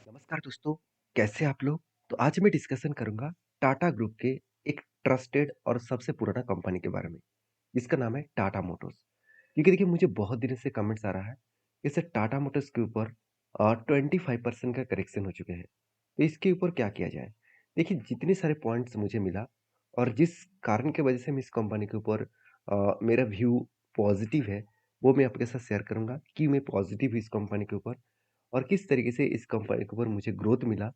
नमस्कार दोस्तों, कैसे आप लोग? तो आज मैं डिस्कशन करूंगा टाटा ग्रुप के एक ट्रस्टेड और सबसे पुराना कंपनी के बारे में, जिसका नाम है टाटा मोटर्स। क्योंकि देखिए मुझे बहुत दिनों से कमेंट्स आ रहा है, जैसे टाटा मोटर्स के ऊपर 25% का करेक्शन हो चुके हैं। तो इसके ऊपर क्या किया जाए? देखिए जितने सारे पॉइंट्स मुझे मिला और जिस कारण की वजह से मैं इस कंपनी के ऊपर मेरा व्यू पॉजिटिव है, वो मैं आपके साथ शेयर करूंगा कि मैं पॉजिटिव हूँ इस कंपनी के ऊपर और किस तरीके से इस कंपनी के ऊपर मुझे ग्रोथ मिला,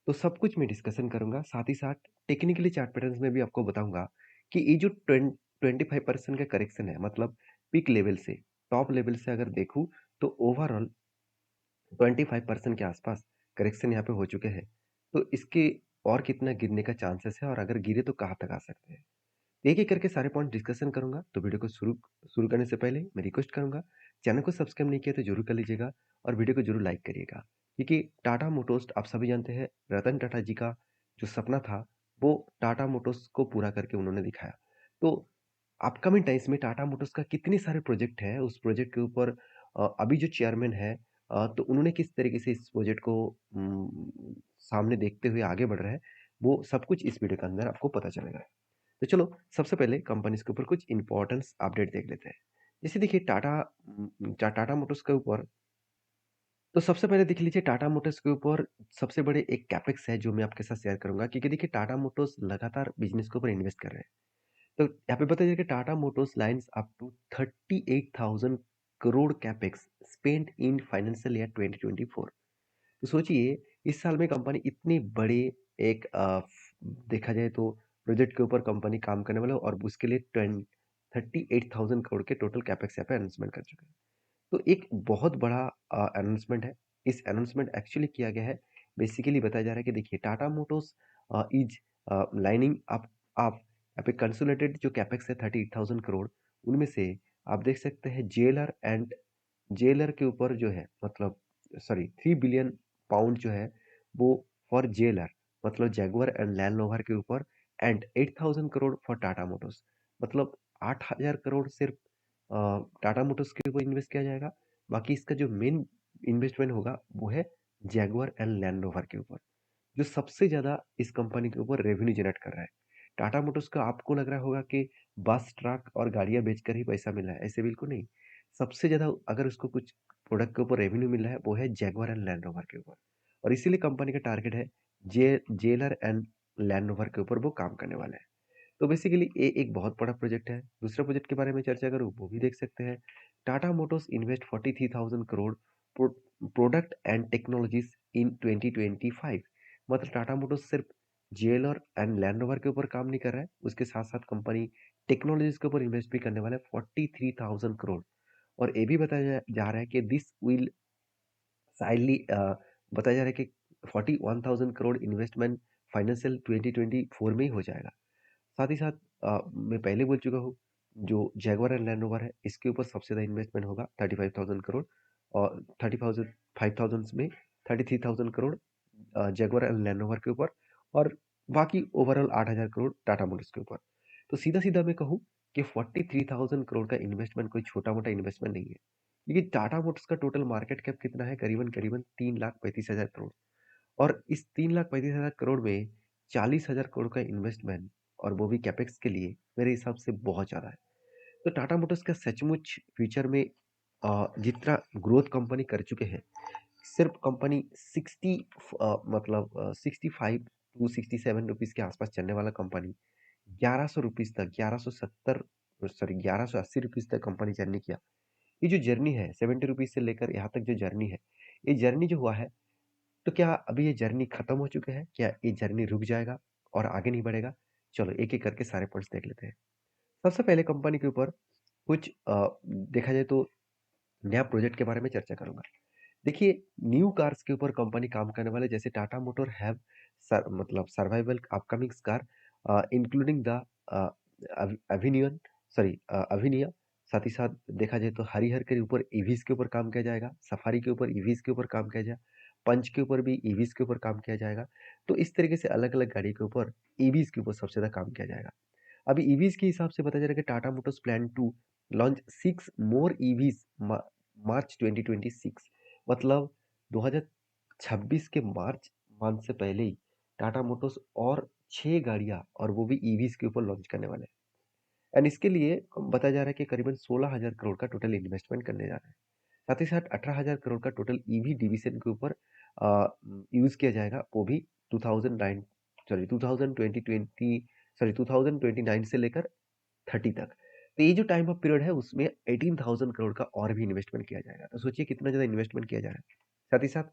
तो सब कुछ मैं डिस्कशन करूँगा। साथ ही साथ टेक्निकली चार्ट पैटर्न्स में भी आपको बताऊँगा कि ये जो 25% का करेक्शन है, मतलब पीक लेवल से, टॉप लेवल से अगर देखूँ, तो ओवरऑल 25% के आसपास करेक्शन यहाँ पे हो चुके हैं। तो इसके और कितना गिरने का चांसेस है और अगर गिरे तो कहाँ तक आ सकते हैं? एक-एक करके सारे पॉइंट डिस्कशन करूँगा, तो वीडियो को शुरू शुरू करने से पहले मैं रिक्वेस्ट करूँगा, चैनल को सब्सक्राइब नहीं किया तो ज़रूर कर लीजिएगा और वीडियो को ज़रूर लाइक करिएगा। क्योंकि टाटा मोटर्स आप सभी जानते हैं, रतन टाटा जी का जो सपना था, वो टाटा मोटर्स को पूरा करके उन्होंने दिखाया। तो अपकमिंग टाइम्स में टाटा मोटर्स का कितने सारे प्रोजेक्ट है, उस प्रोजेक्ट के ऊपर अभी जो चेयरमैन है, तो उन्होंने किस तरीके से इस प्रोजेक्ट को सामने देखते हुए आगे बढ़ रहे हैं, वो सब कुछ इस वीडियो के अंदर आपको पता चलेगा। तो चलो सबसे पहले कंपनीज के ऊपर कुछ इंपॉर्टेंस अपडेट देख लेते हैं। जैसे देखिए टाटा मोटर्स के ऊपर, तो सबसे पहले देख लीजिए टाटा मोटर्स के ऊपर सबसे बड़े एक कैपेक्स है जो मैं आपके साथ शेयर करूंगा, क्योंकि देखिए टाटा मोटर्स लगातार बिजनेस के ऊपर इन्वेस्ट कर रहे हैं। तो यहाँ पे बताइए कि Tata motors lines up to 38,000 crore capex spend in financial year 2024। तो सोचिए इस साल में कंपनी इतने बड़े एक देखा जाए तो प्रोजेक्ट के ऊपर कंपनी काम करने वाला है और उसके लिए 38,000 करोड़ के टोटल कैपेक्स यहाँ पे अनाउंसमेंट कर चुके हैं। तो एक बहुत बड़ा अनाउंसमेंट है। इस अनाउंसमेंट एक्चुअली किया गया है, बेसिकली बताया जा रहा है कि देखिए Tata Motors is lining up यहाँ पे कंसोलिडेटेड जो कैपेक्स है 38,000 करोड़, उनमें से आप देख सकते हैं जेएलआर के ऊपर जो है, मतलब सॉरी 3 बिलियन पाउंड जो है वो फॉर जेएलआर, मतलब जैगुआर एंड लैंड रोवर के ऊपर, and 8,000 crore for Tata Motors, मतलब 8,000 करोड़ सिर्फ टाटा मोटर्स के ऊपर इन्वेस्ट किया जाएगा। बाकी इसका जो मेन इन्वेस्टमेंट होगा वो है जैगुआर एंड लैंड रोवर के ऊपर, जो सबसे ज्यादा इस कंपनी के ऊपर रेवेन्यू जनरेट कर रहा है। टाटा मोटर्स का आपको लग रहा होगा कि बस ट्रक और गाड़ियां बेचकर ही पैसा मिल रहा है, ऐसे बिल्कुल नहीं। सबसे ज्यादा अगर उसको कुछ प्रोडक्ट के ऊपर रेवेन्यू मिल रहा है वो है जैगुआर एंड लैंड रोवर के ऊपर, और इसीलिए कंपनी का टारगेट है जेलर एंड लैंड रोवर के ऊपर वो काम करने वाला है। तो बेसिकली ये एक बहुत बड़ा प्रोजेक्ट है। दूसरा प्रोजेक्ट के बारे में चर्चा करूँ वो भी देख सकते हैं। Tata Motors invest 43,000 crore product and technologies in 2025। मतलब टाटा मोटर्स सिर्फ जेएलआर एंड लैंड रोवर के ऊपर काम नहीं कर रहा है, उसके साथ साथ कंपनी टेक्नोलॉजीज के ऊपर इन्वेस्ट भी करने वाला है 43,000 करोड़। और ये भी बताया जा रहा है कि दिस विल साइडली बताया जा रहा है कि 41,000 करोड़ इन्वेस्टमेंट फाइनेंशियल 2024 में ही हो जाएगा। साथ ही साथ मैं पहले बोल चुका हूँ, जो जैगुआर एंड लैंड रोवर है इसके ऊपर सबसे ज़्यादा इन्वेस्टमेंट होगा 35,000 करोड़, और 5,000 में 33,000 crore Jaguar and Land Rover के ऊपर, और बाकी ओवरऑल 8,000 करोड़ टाटा मोटर्स के ऊपर। तो सीधा सीधा मैं कहूँ कि 43,000 करोड़ का इन्वेस्टमेंट कोई छोटा मोटा इन्वेस्टमेंट नहीं है, क्योंकि टाटा मोटर्स का टोटल मार्केट कैप कितना है, करीबन करीबन 3,35,000 करोड़, और इस 3,35,000 करोड़ में 40,000 करोड़ का इन्वेस्टमेंट, और वो भी कैपेक्स के लिए, मेरे हिसाब से बहुत ज़्यादा है। तो टाटा मोटर्स का सचमुच फ्यूचर में जितना ग्रोथ कंपनी कर चुके हैं, सिर्फ कंपनी 65 टू 67 रुपीज़ के आसपास चलने वाला कंपनी 1100 रुपीज़ तक, 1170 सॉरी 1180 रुपीज़ तक कंपनी जर्नी किया। ये जो जर्नी है 70 रुपीज़ से लेकर यहाँ तक जो जर्नी है, ये जर्नी जो हुआ है, तो क्या अभी ये जर्नी खत्म हो चुका है? क्या ये जर्नी रुक जाएगा और आगे नहीं बढ़ेगा? चलो एक-एक करके सारे पॉइंट्स देख लेते हैं। सबसे पहले कंपनी के ऊपर कुछ देखा जाए तो नया प्रोजेक्ट के बारे में चर्चा करूँगा। देखिए न्यू कार्स के ऊपर कंपनी काम करने वाले, जैसे टाटा मोटर हैव मतलब survival upcoming car including the Avinya Avinya. साथ ही साथ देखा जाए तो हरिहर के ऊपर ईवीज के ऊपर काम किया जाएगा, सफारी के ऊपर ईवीज के ऊपर काम किया जाएगा, पंच के ऊपर भी ईवीज के ऊपर काम किया जाएगा। तो इस तरीके से अलग अलग गाड़ी के ऊपर ईवीज के ऊपर सबसे ज्यादा काम किया जाएगा। अभी ईवीज के हिसाब से बताया जा रहा है कि Tata Motors plan to launch 6 more EVs March 2026, मतलब 2000 26 के मार्च मंथ से पहले ही टाटा मोटर्स और 6 गाड़ियाँ और वो भी ईवीज़ के ऊपर लॉन्च करने वाले हैं। एंड इसके लिए बताया जा रहा है कि करीबन 16,000 करोड़ का टोटल इन्वेस्टमेंट करने जा रहे हैं। साथ ही साथ 18,000 करोड़ का टोटल ईवी डिवीजन के ऊपर यूज़ किया जाएगा, वो भी 2009 सॉरी 2020 सॉरी 2029 से लेकर 30 तक। तो ये जो टाइम ऑफ पीरियड है उसमें 18,000 करोड़ का और भी इन्वेस्टमेंट किया जाएगा। तो सोचिए कितना ज़्यादा इन्वेस्टमेंट किया जा रहा है। साथ ही साथ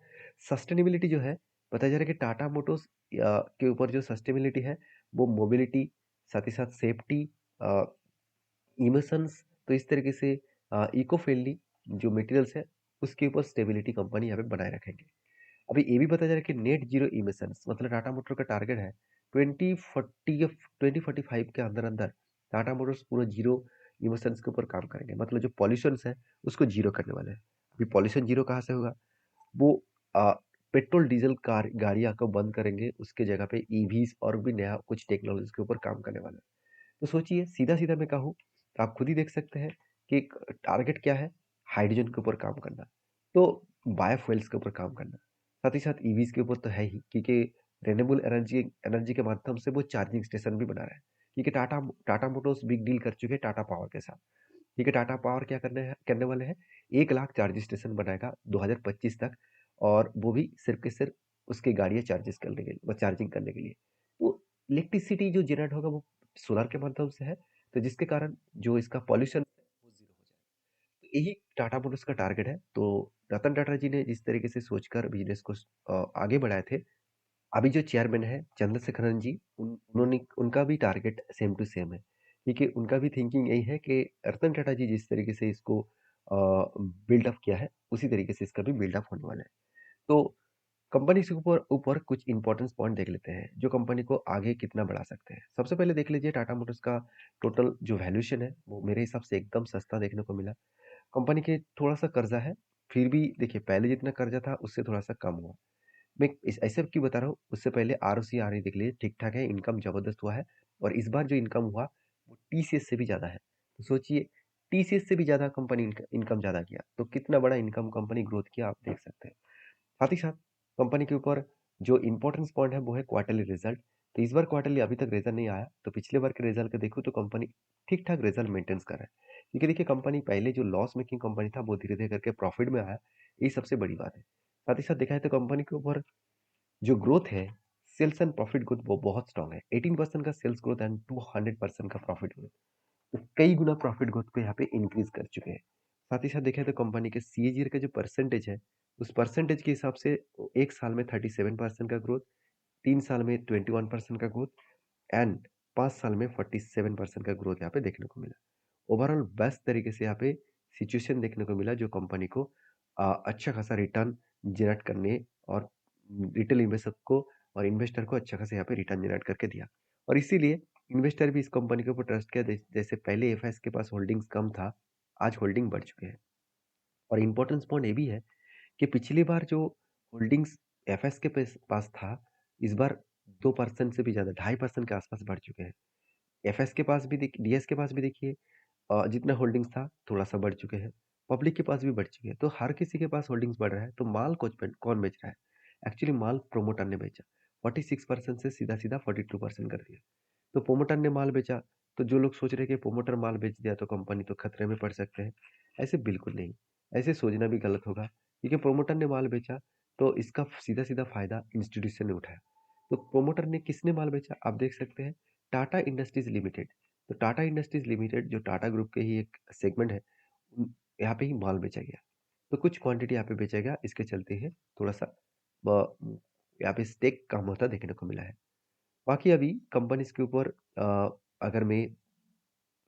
सस्टेनेबिलिटी जो है, बताया जा रहा है कि टाटा मोटर्स के ऊपर जो सस्टेनेबिलिटी है, वो मोबिलिटी, साथ ही साथ सेफ्टी, अ, इमिशंस, तो इस तरीके से इको फ्रेंडली जो मटेरियल्स है, उसके ऊपर स्टेबिलिटी कंपनी यहाँ पे बनाए रखेंगे। अभी ये भी बताया जा रहा है कि नेट जीरो इमिशंस मतलब टाटा मोटर का टारगेट है 2045 के अंदर अंदर टाटा मोटर्स पूरा जीरो इमिशंस के ऊपर काम करेंगे, मतलब जो पॉल्यूशन है उसको जीरो करने वाले हैं। अभी पॉल्यूशन जीरो कहाँ से होगा? वो अ, पेट्रोल डीजल कार गाड़ियां को बंद करेंगे, उसके जगह पे ईवीज और भी नया कुछ टेक्नोलॉजी के ऊपर काम करने वाले हैं। तो सोचिए सीधा सीधा मैं कहूँ तो आप खुद ही देख सकते हैं कि टारगेट क्या है, हाइड्रोजन के ऊपर काम करना, तो बायोफ्यूल्स के ऊपर काम करना, साथ ही साथ ईवीज के ऊपर तो है ही, क्योंकि रेन्यूएबल एनर्जी एनर्जी के माध्यम से वो चार्जिंग स्टेशन भी बना रहा है, क्योंकि Tata Tata Motors big deal कर चुके हैं टाटा पावर के साथ। ठीक है, टाटा पावर क्या करने वाले हैं, 1 लाख चार्जिंग स्टेशन बनाएगा 2025 तक, और वो भी सिर्फ के सिर्फ उसकी गाड़ियां चार्जेस करने के लिए, चार्जिंग करने के लिए। तो इलेक्ट्रिसिटी जो जनरेट होगा वो सोलर के माध्यम से है, तो जिसके कारण जो इसका पॉल्यूशन वो जीरो हो जाएगा। तो यही टाटा मोटर्स का टारगेट है। तो रतन टाटा जी ने जिस तरीके से सोचकर बिजनेस को आगे बढ़ाए थे, अभी जो चेयरमैन है चंद्रशेखरन जी, उन्होंने उनका भी टारगेट सेम टू सेम है, क्योंकि उनका भी थिंकिंग यही है कि रतन टाटा जी जिस तरीके से इसको बिल्डअप किया है उसी तरीके से इसका भी बिल्डअप होने वाला है। तो कंपनी के ऊपर ऊपर कुछ इंपॉर्टेंस पॉइंट देख लेते हैं जो कंपनी को आगे कितना बढ़ा सकते हैं। सबसे पहले देख लीजिए टाटा मोटर्स का टोटल जो वैल्यूएशन है वो मेरे हिसाब से एकदम सस्ता देखने को मिला। कंपनी के थोड़ा सा कर्जा है, फिर भी देखिए पहले जितना कर्जा था उससे थोड़ा सा कम हुआ। मैं इस ऐसे क्यों बता रहा हूँ, उससे पहले आरओसी आ रही देख लीजिए ठीक ठाक है, इनकम जबरदस्त हुआ है, और इस बार जो इनकम हुआ वो टीसीएस से भी ज्यादा है। तो सोचिए टीसीएस से भी ज्यादा कंपनी इनकम ज्यादा किया, तो कितना बड़ा इनकम कंपनी ग्रोथ किया आप देख सकते हैं। साथ ही साथ कंपनी के ऊपर जो इंपॉर्टेंस पॉइंट है वो है क्वार्टरली रिजल्ट। तो इस बार क्वार्टरली अभी तक रिजल्ट नहीं आया, तो पिछले बार के रिजल्ट को देखो तो कंपनी ठीक ठाक रिजल्ट मेंटेन कर रहा है, क्योंकि देखिए कंपनी पहले जो लॉस मेकिंग कंपनी था वो धीरे धीरे करके प्रॉफिट में आया, ये सबसे बड़ी बात है। साथ ही साथ देखा है तो कंपनी के ऊपर जो ग्रोथ है, सेल्स एंड प्रॉफिट ग्रोथ वो बहुत स्ट्रांग है, 18% का सेल्स ग्रोथ एंड 200% का प्रॉफिट ग्रोथ, तो कई गुना प्रॉफिट ग्रोथ को यहाँ पे इंक्रीज कर चुके हैं। साथ ही साथ देखा तो कंपनी के सीएजीआर का जो परसेंटेज है, उस परसेंटेज के हिसाब से एक साल में 37% का ग्रोथ, 3 साल में 21% का ग्रोथ, एंड 5 साल में 47% का ग्रोथ यहाँ पे देखने को मिला। ओवरऑल बेस्ट तरीके से यहाँ पे सिचुएशन देखने को मिला जो कंपनी को अच्छा खासा रिटर्न जनरेट करने, और रिटेल इन्वेस्टर को और इन्वेस्टर को अच्छा खासा यहाँ पे रिटर्न जनरेट करके दिया, और इसीलिए इन्वेस्टर भी इस कंपनी के ऊपर ट्रस्ट किया। जैसे पहले एफएस के पास होल्डिंग्स कम था, आज होल्डिंग बढ़ चुके हैं। और इम्पोर्टेंस पॉइंट ये भी है कि पिछली बार जो होल्डिंग्स एफएस के पास था, इस बार 2% से भी ज्यादा 2.5% के आसपास बढ़ चुके हैं। एफएस के पास भी डीएस के पास भी देखिए जितना होल्डिंग्स था थोड़ा सा बढ़ चुके हैं, पब्लिक के पास भी बढ़ चुके हैं, तो हर किसी के पास होल्डिंग्स बढ़ रहा है। तो माल कौन बेच रहा है? एक्चुअली माल प्रोमोटर ने बेचा, 46% से सीधा सीधा 42% कर दिया। तो प्रोमोटर ने माल बेचा, तो जो लोग सोच रहे हैं कि प्रोमोटर माल बेच दिया तो कंपनी तो खतरे में पड़ सकते हैं, ऐसे बिल्कुल नहीं। ऐसे सोचना भी गलत होगा, क्योंकि प्रोमोटर ने माल बेचा तो इसका सीधा सीधा फायदा इंस्टीट्यूशन ने उठाया। तो प्रोमोटर ने किसने माल बेचा आप देख सकते हैं, टाटा इंडस्ट्रीज लिमिटेड। तो टाटा इंडस्ट्रीज लिमिटेड जो टाटा ग्रुप के ही एक सेगमेंट है, यहाँ पे ही माल बेचा गया। तो कुछ क्वांटिटी यहाँ पे बेचा गया, इसके चलते है थोड़ा सा यहाँ पे स्टेक कम होता देखने को मिला है। बाकी अभी कंपनीज के ऊपर अगर मैं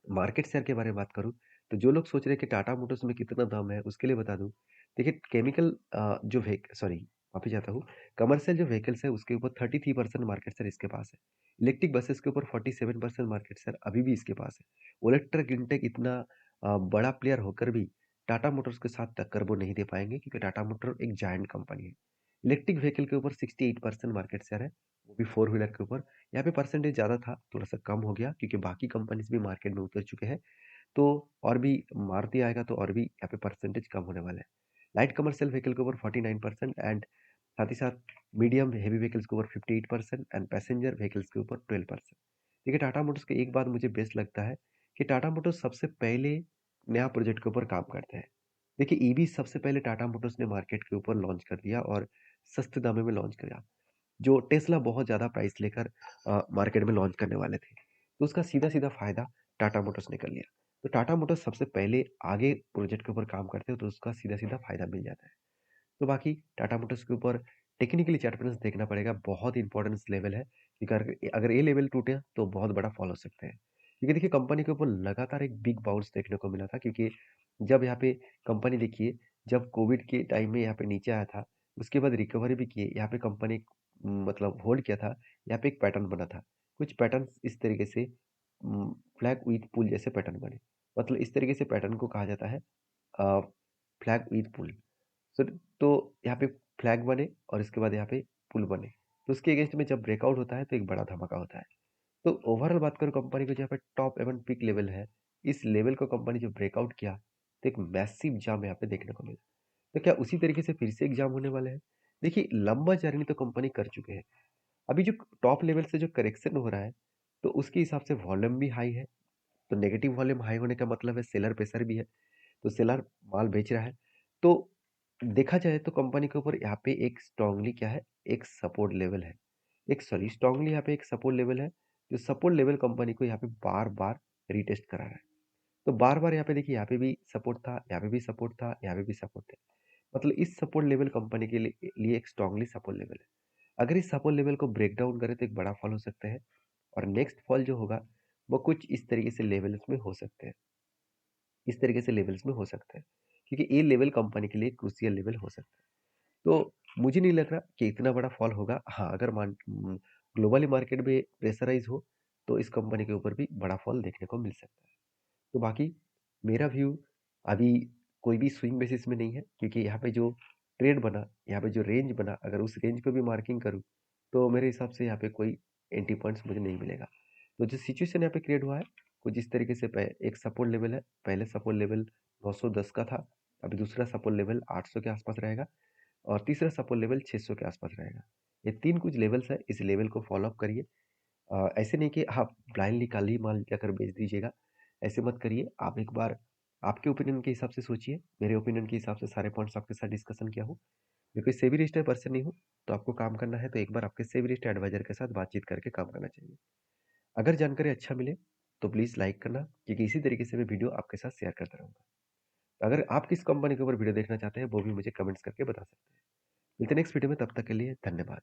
मार्केट शेयर के बारे में बात करूँ, तो जो लोग सोच रहे हैं कि टाटा मोटर्स में कितना दम है, उसके लिए बता दूँ। देखिए केमिकल जो सॉरी वापस जाता हूँ, कमर्शियल जो व्हीकल्स है उसके ऊपर 33% मार्केट शेयर इसके पास है। इलेक्ट्रिक बसेस के ऊपर 47% मार्केट शेयर अभी भी इसके पास है। इलेक्ट्रिक इंटेक इतना बड़ा प्लेयर होकर भी टाटा मोटर्स के साथ टक्कर वो नहीं दे पाएंगे, क्योंकि टाटा मोटर एक जायंट कंपनी है। इलेक्ट्रिक व्हीकल के ऊपर 68% मार्केट शेयर है, वो भी फोर व्हीलर के ऊपर। यहाँ पे परसेंटेज ज़्यादा था, थोड़ा सा कम हो गया क्योंकि बाकी कंपनीज भी मार्केट में उतर चुके हैं। तो और भी मारुति आएगा तो और भी यहाँ पे परसेंटेज कम होने वाला है। लाइट कमर्शियल व्हीकल के ऊपर 49% एंड साथ ही साथ मीडियम हेवी व्हीकल्स के ऊपर 58% एंड पैसेंजर व्हीकल्स के ऊपर 12%। देखिए टाटा मोटर्स का एक बात मुझे बेस्ट लगता है कि टाटा मोटर्स सबसे पहले नया प्रोजेक्ट के ऊपर काम करते हैं। देखिए ईवी सबसे पहले टाटा मोटर्स ने मार्केट के ऊपर लॉन्च कर दिया और सस्ते दामों में लॉन्च किया। जो टेस्ला बहुत ज़्यादा प्राइस लेकर मार्केट में लॉन्च करने वाले थे। तो उसका सीधा-सीधा फ़ायदा टाटा मोटर्स ने कर लिया। तो टाटा मोटर्स सबसे पहले आगे प्रोजेक्ट के ऊपर काम करते हैं तो उसका सीधा-सीधा फ़ायदा मिल जाता है। तो बाकी टाटा मोटर्स के ऊपर टेक्निकली चैप्टर्स देखना पड़ेगा, बहुत इंपॉर्टेंस लेवल है क्योंकि अगर अगर ये लेवल टूटे तो बहुत बड़ा फॉल हो सकते हैं। क्योंकि देखिए कंपनी के ऊपर लगातार एक बिग बाउंस देखने को मिला था क्योंकि जब यहाँ पे कंपनी देखिए जब कोविड के टाइम में यहाँ पे नीचे आया था, उसके बाद रिकवरी भी किए, यहाँ पे कंपनी मतलब होल्ड किया था, यहाँ पे एक पैटर्न बना था। कुछ पैटर्न्स इस तरीके से फ्लैग विथ पुल जैसे पैटर्न बने। मतलब इस तरीके से पैटर्न को कहा जाता है अ, फ्लैग विथ पुल। सो तो यहाँ पे फ्लैग बने और इसके बाद यहाँ पे पुल बने। तो उसके अगेंस्ट में जब ब्रेकआउट होता है तो एक बड़ा धमाका होता है। तो ओवरऑल बात करूँ कंपनी को जहाँ पे टॉप एवन पीक लेवल है, इस लेवल को कंपनी जब ब्रेकआउट किया, तो एक मैसिव जंप यहाँ पे देखने को मिला। तो क्या उसी तरीके से फिर से एग्ज़ाम होने वाले हैं? देखिए लंबा जर्नी तो कंपनी कर चुके हैं। अभी जो टॉप लेवल से जो करेक्शन हो रहा है, तो उसके हिसाब से वॉल्यूम भी हाई है। तो नेगेटिव वॉल्यूम हाई होने का मतलब है सेलर प्रेशर भी है। तो सेलर माल बेच रहा है। तो देखा जाए तो कंपनी के ऊपर यहाँ पे एक स्ट्रांगली क्या है, एक सपोर्ट लेवल है। एक सॉरी स्ट्रांगली यहाँ पे एक सपोर्ट लेवल है, जो सपोर्ट लेवल कंपनी को यहाँ पे बार-बार रीटेस्ट करा रहा है। तो बार-बार यहाँ पे देखिए यहाँ पे भी सपोर्ट था, यहाँ पे भी सपोर्ट था, यहाँ पे भी सपोर्ट है। मतलब इस सपोर्ट लेवल कंपनी के लिए एक स्ट्रांगली सपोर्ट लेवल है। अगर इस सपोर्ट लेवल को ब्रेक डाउन करे तो एक बड़ा फॉल हो सकता है और नेक्स्ट फॉल जो होगा वो कुछ इस तरीके से लेवल्स में हो सकते हैं। इस तरीके से लेवल्स में हो सकता है क्योंकि ये लेवल कंपनी के लिए क्रूशियल लेवल हो सकता है। तो मुझे नहीं लग रहा कि इतना बड़ा फॉल होगा। हाँ, अगर ग्लोबली मार्केट में प्रेशराइज़ हो, तो इस कंपनी के ऊपर भी बड़ा फॉल देखने को मिल सकता है। तो बाकी मेरा व्यू अभी कोई भी स्विंग बेसिस में नहीं है क्योंकि यहाँ पे जो ट्रेड बना, यहाँ पे जो रेंज बना, अगर उस रेंज पे भी मार्किंग करूँ, तो मेरे हिसाब से यहाँ पे कोई एंट्री पॉइंट्स मुझे नहीं मिलेगा। तो जो सिचुएशन यहाँ पे क्रिएट हुआ है, कुछ इस तरीके से एक सपोर्ट लेवल है। पहले सपोर्ट लेवल 910 का था, अभी दूसरा सपोर्ट लेवल 800 के आसपास रहेगा और तीसरा सपोर्ट लेवल 600 के आसपास रहेगा। ये 3 कुछ लेवल्स है, इस लेवल को फॉलो अप करिए। ऐसे नहीं कि आप ब्लाइंडली कल ही माल जाकर बेच दीजिएगा, ऐसे मत करिए। आप एक बार आपके ओपिनियन के हिसाब से सोचिए, मेरे ओपिनियन के हिसाब से सारे पॉइंट्स आपके साथ डिस्कशन किया हूँ। मैं कोई सेबी रजिस्टर्ड पर्सन नहीं हूँ, तो आपको काम करना है तो एक बार आपके सेबी रजिस्टर्ड एडवाइजर के साथ बातचीत करके काम करना चाहिए। अगर जानकारी अच्छा मिले, तो प्लीज़ लाइक करना क्योंकि इसी तरीके से मैं वीडियो आपके साथ शेयर करता रहूँगा। अगर आप किस कंपनी के ऊपर वीडियो देखना चाहते हैं, वो भी मुझे कमेंट्स करके बता सकते हैं। मिलते हैं नेक्स्ट वीडियो में, तब तक के लिए धन्यवाद।